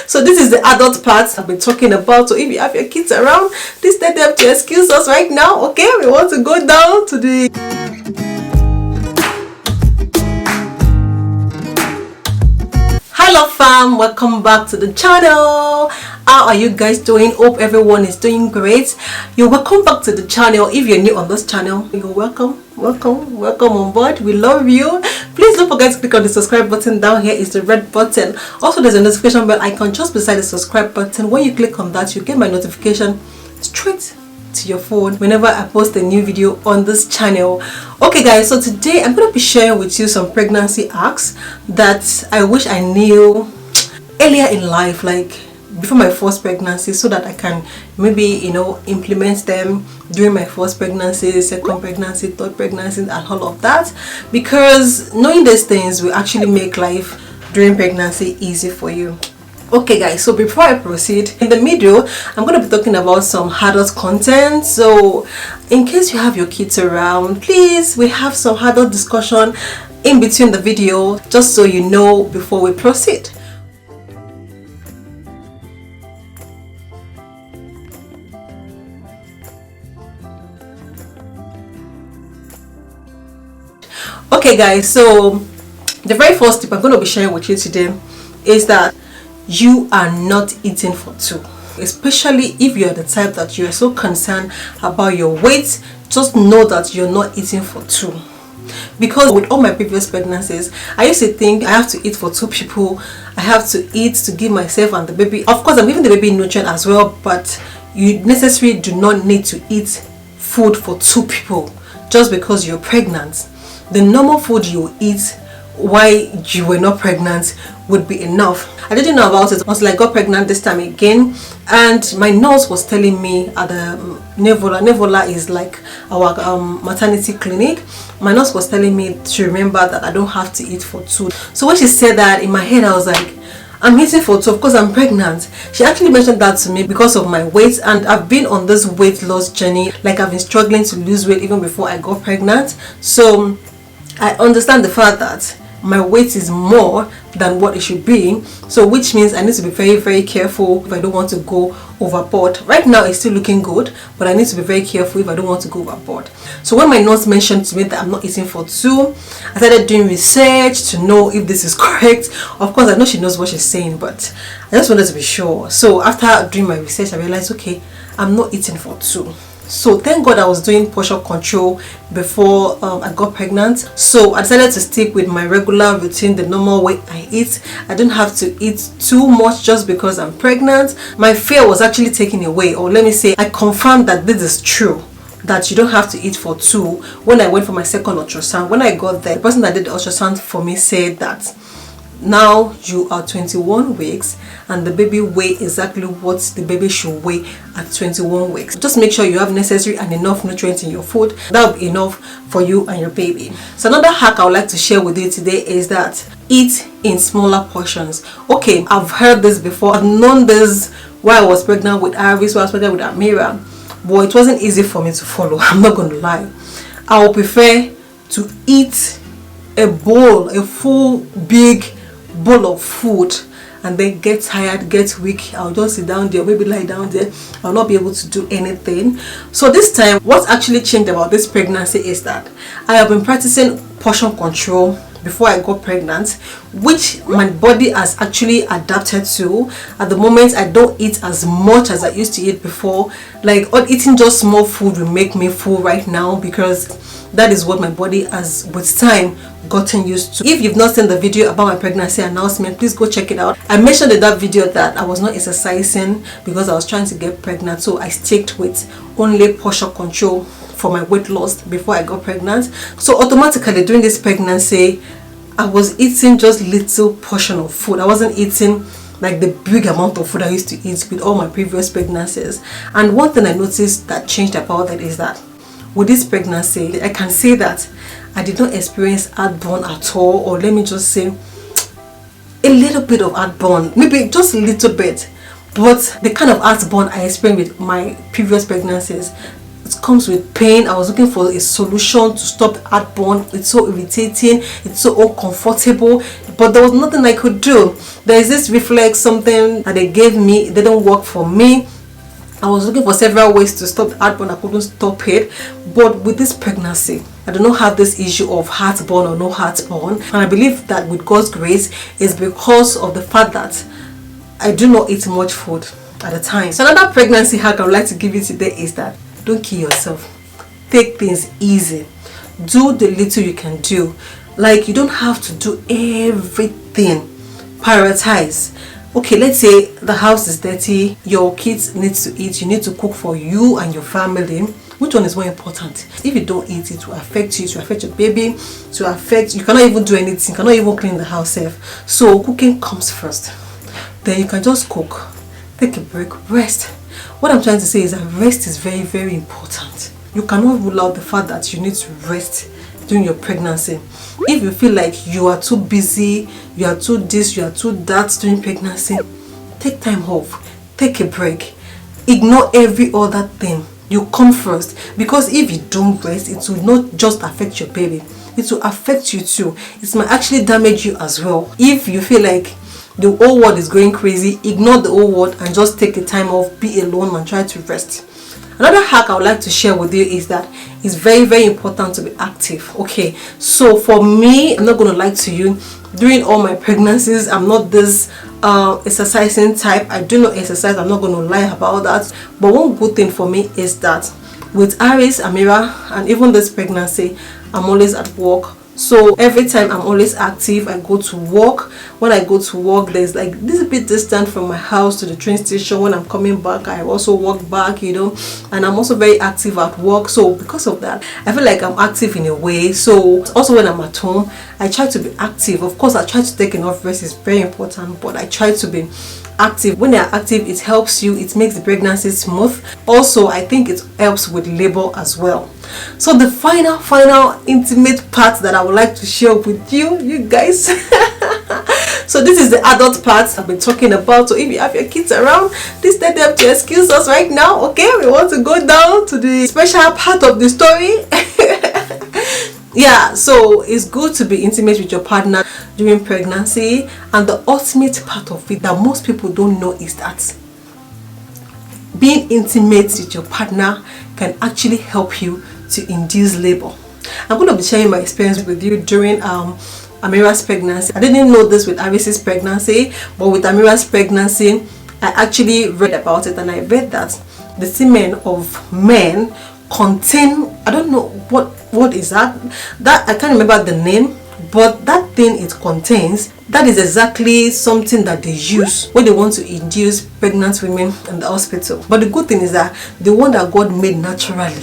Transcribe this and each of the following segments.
So this is the adult part I've been talking about. So if you have your kids around, please let them to excuse us right now. Okay, we want to go down to the Hello fam, welcome back to the channel. How are you guys doing? Hope everyone is doing great. You're welcome back to the channel. If you're new on this channel, you're welcome on board. We love you. Please don't forget to click on the subscribe button. Down here is the red button. Also there's a notification bell icon just beside the subscribe button. When you click on that, you get my notification straight to your phone whenever I post a new video on this channel. Okay guys, so today I'm going to be sharing with you some pregnancy hacks that I wish I knew earlier in life, like before my first pregnancy, so that I can maybe, you know, implement them during my first pregnancy, second pregnancy, third pregnancy, and all of that, because knowing these things will actually make life during pregnancy easy for you. Okay guys, so before I proceed, in the middle I'm going to be talking about some adult content. So in case you have your kids around, please, we have some adult discussion in between the video, just so you know before we proceed. Okay guys, so the very first tip I'm going to be sharing with you today is that you are not eating for two. Especially if you're the type that you're so concerned about your weight, just know that you're not eating for two. Because with all my previous pregnancies, I used to think I have to eat for two people. I have to eat to give myself and the baby. Of course, I'm giving the baby nutrient as well, but you necessarily do not need to eat food for two people just because you're pregnant. The normal food you eat while you were not pregnant would be enough. I didn't know about it until I got pregnant this time again, and my nurse was telling me at the Nevola is like our maternity clinic. My nurse was telling me to remember that I don't have to eat for two. So when she said that, in my head I was like, I'm eating for two because I'm pregnant. She actually mentioned that to me because of my weight, and I've been on this weight loss journey. Like, I've been struggling to lose weight even before I got pregnant. So I understand the fact that my weight is more than what it should be, so which means I need to be very careful if I don't want to go overboard. Right now it's still looking good, but I need to be very careful if I don't want to go overboard. So when my nurse mentioned to me that I'm not eating for two, I started doing research to know if this is correct. Of course, I know she knows what she's saying, but I just wanted to be sure. So after doing my research, I realized, okay, I'm not eating for two. So thank God I was doing portion control before I got pregnant. So I decided to stick with my regular routine, the normal way I eat. I don't have to eat too much just because I'm pregnant. My fear was actually taken away, or let me say, I confirmed that this is true, that you don't have to eat for two. When I went for my second ultrasound, when I got there, the person that did the ultrasound for me said that now you are 21 weeks and the baby weigh exactly what the baby should weigh at 21 weeks. Just make sure you have necessary and enough nutrients in your food. That will be enough for you and your baby. So another hack I would like to share with you today is that eat in smaller portions. Okay, I've heard this before. I've known this while I was pregnant with Iris, while I was pregnant with Amira, but it wasn't easy for me to follow. I'm not going to lie. I would prefer to eat a bowl, a full big bowl of food, and then get tired, get weak. I'll just sit down there, maybe lie down there. I'll not be able to do anything. So this time, what actually changed about this pregnancy is that I have been practicing portion control before I got pregnant, which my body has actually adapted to. At the moment, I don't eat as much as I used to eat before. Like, eating just small food will make me full right now, because that is what my body has with time gotten used to. If you've not seen the video about my pregnancy announcement, please go check it out. I mentioned in that video that I was not exercising because I was trying to get pregnant, so I sticked with only portion control for my weight loss before I got pregnant. So automatically during this pregnancy, I was eating just little portion of food. I wasn't eating like the big amount of food I used to eat with all my previous pregnancies. And one thing I noticed that changed about that is that with this pregnancy, I can say that I did not experience heartburn at all, or let me just say a little bit of heartburn, maybe just a little bit. But the kind of heartburn I experienced with my previous pregnancies, it's comes with pain. I was looking for a solution to stop the heartburn. It's so irritating, it's so uncomfortable, but there was nothing I could do. There is this reflex, something that they gave me, it didn't work for me. I was looking for several ways to stop the heartburn. I couldn't stop it. But with this pregnancy, I do not have this issue of heartburn or no heartburn. And I believe that with God's grace is because of the fact that I do not eat much food at the time. So another pregnancy hack I would like to give you today is that don't kill yourself. Take things easy. Do the little you can do. Like, you don't have to do everything. Prioritize. Okay, let's say the house is dirty, your kids need to eat, you need to cook for you and your family. Which one is more important? If you don't eat, it will affect you, it will affect your baby, it will affect you. Cannot even do anything, cannot even clean the house safe. So cooking comes first. Then you can just cook, take a break, rest. What I'm trying to say is that rest is very, very important. You cannot rule out the fact that you need to rest during your pregnancy. If you feel like you are too busy, you are too this, you are too that during pregnancy, take time off, take a break, ignore every other thing. You come first, because if you don't rest, it will not just affect your baby, it will affect you too. It might actually damage you as well. If you feel like the whole world is going crazy, ignore the whole world and just take a time off, be alone and try to rest. Another hack I would like to share with you is that it's very, very important to be active. Okay, so for me, I'm not going to lie to you, during all my pregnancies, I'm not this exercising type. I do not exercise, I'm not going to lie about that. But one good thing for me is that with Aris, Amira, and even this pregnancy, I'm always at work. So every time I'm always active. I go to work. When I go to work, there's like this bit distant from my house to the train station. When I'm coming back, I also walk back, you know, and I'm also very active at work. So because of that, I feel like I'm active in a way. So also when I'm at home, I try to be active. Of course, I try to take enough rest, it's very important, but I try to be active. When you're active, it helps you, it makes the pregnancy smooth. Also, I think it helps with labor as well. So the final intimate part that I would like to share with you guys. So this is the adult part I've been talking about. So if you have your kids around, please let them to excuse us right now. Okay, we want to go down to the special part of the story. Yeah, so it's good to be intimate with your partner during pregnancy, and the ultimate part of it that most people don't know is that being intimate with your partner can actually help you to induce labor. I'm going to be sharing my experience with you during Amira's pregnancy. I didn't know this with Aris's pregnancy, but with Amira's pregnancy, I actually read about it, and I read that the semen of men contain, I don't know what is that I can't remember the name, but that thing it contains, that is exactly something that they use when they want to induce pregnant women in the hospital. But the good thing is that the one that God made naturally,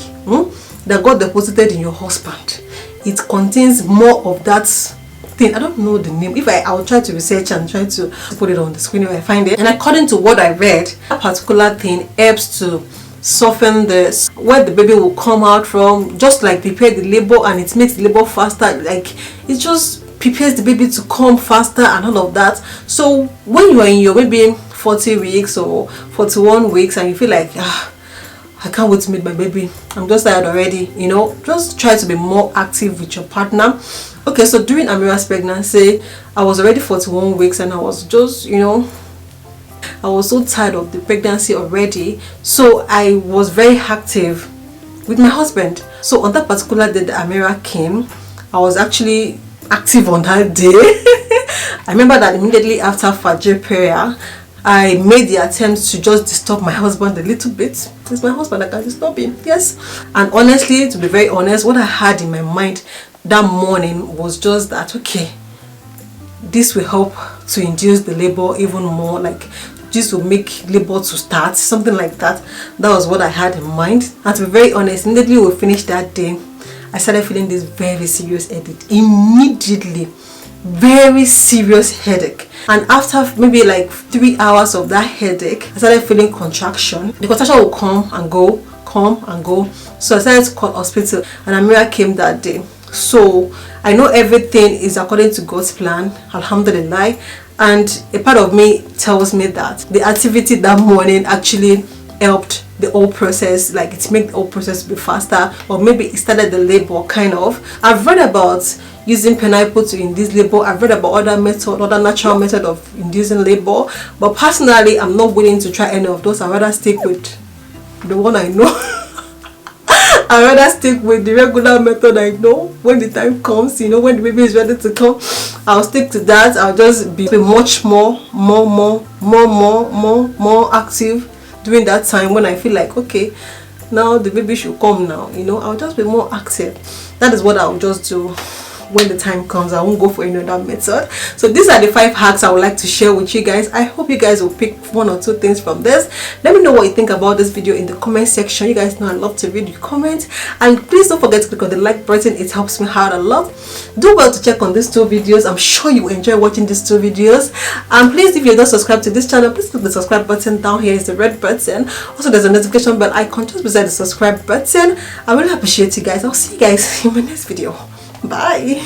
that God deposited in your husband, it contains more of that thing. I don't know the name. If I will try to research and try to put it on the screen if I find it. And according to what I read, that particular thing helps to soften the where the baby will come out from, just like prepare the labor, and it makes the labor faster. Like, it just prepares the baby to come faster and all of that. So when you are in your maybe 40 weeks or 41 weeks and you feel like I can't wait to meet my baby, I'm just tired already, you know, just try to be more active with your partner. Okay, so during Amira's pregnancy, I was already 41 weeks and I was just, you know, I was so tired of the pregnancy already. So I was very active with my husband. So on that particular day that Amira came, I was actually active on that day. I remember that immediately after Fajr prayer, I made the attempt to just disturb my husband a little bit. It's my husband, I can disturb him, yes. And honestly, to be very honest, what I had in my mind that morning was just that, okay, this will help to induce the labor even more, like this will make labor to start, something like that. That was what I had in mind. And to be very honest, immediately we finished that day, I started feeling this very serious headache. Immediately, very serious headache. And after maybe like 3 hours of that headache, I started feeling contraction. The contraction will come and go, come and go. So I started to call hospital, and Amira came that day. So I know everything is according to God's plan, alhamdulillah. And a part of me tells me that the activity that morning actually helped the whole process, like it make the whole process be faster, or maybe it started the labor kind of. I've read about using pineapple to induce labor. I've read about other natural method of inducing labor, but personally I'm not willing to try any of those. I'd rather stick with the one I know. I'd rather stick with the regular method I know. When the time comes, you know, when the baby is ready to come, I'll stick to that. I'll just be much more active during that time when I feel like, okay, now the baby should come now, you know. I'll just be more active. That is what I'll just do when the time comes. I won't go for any other method. So these are the 5 hacks I would like to share with you guys. I hope you guys will pick 1 or 2 things from this. Let me know what you think about this video in the comment section. You guys know I love to read your comments, and please don't forget to click on the like button. It helps me out a lot. Do well to check on these 2 videos. I'm sure you will enjoy watching these 2 videos. And please, if you're not subscribed to this channel, please click the subscribe button. Down here is the red button. Also, there's a notification bell icon just beside the subscribe button. I really appreciate you guys. I'll see you guys in my next video. Bye.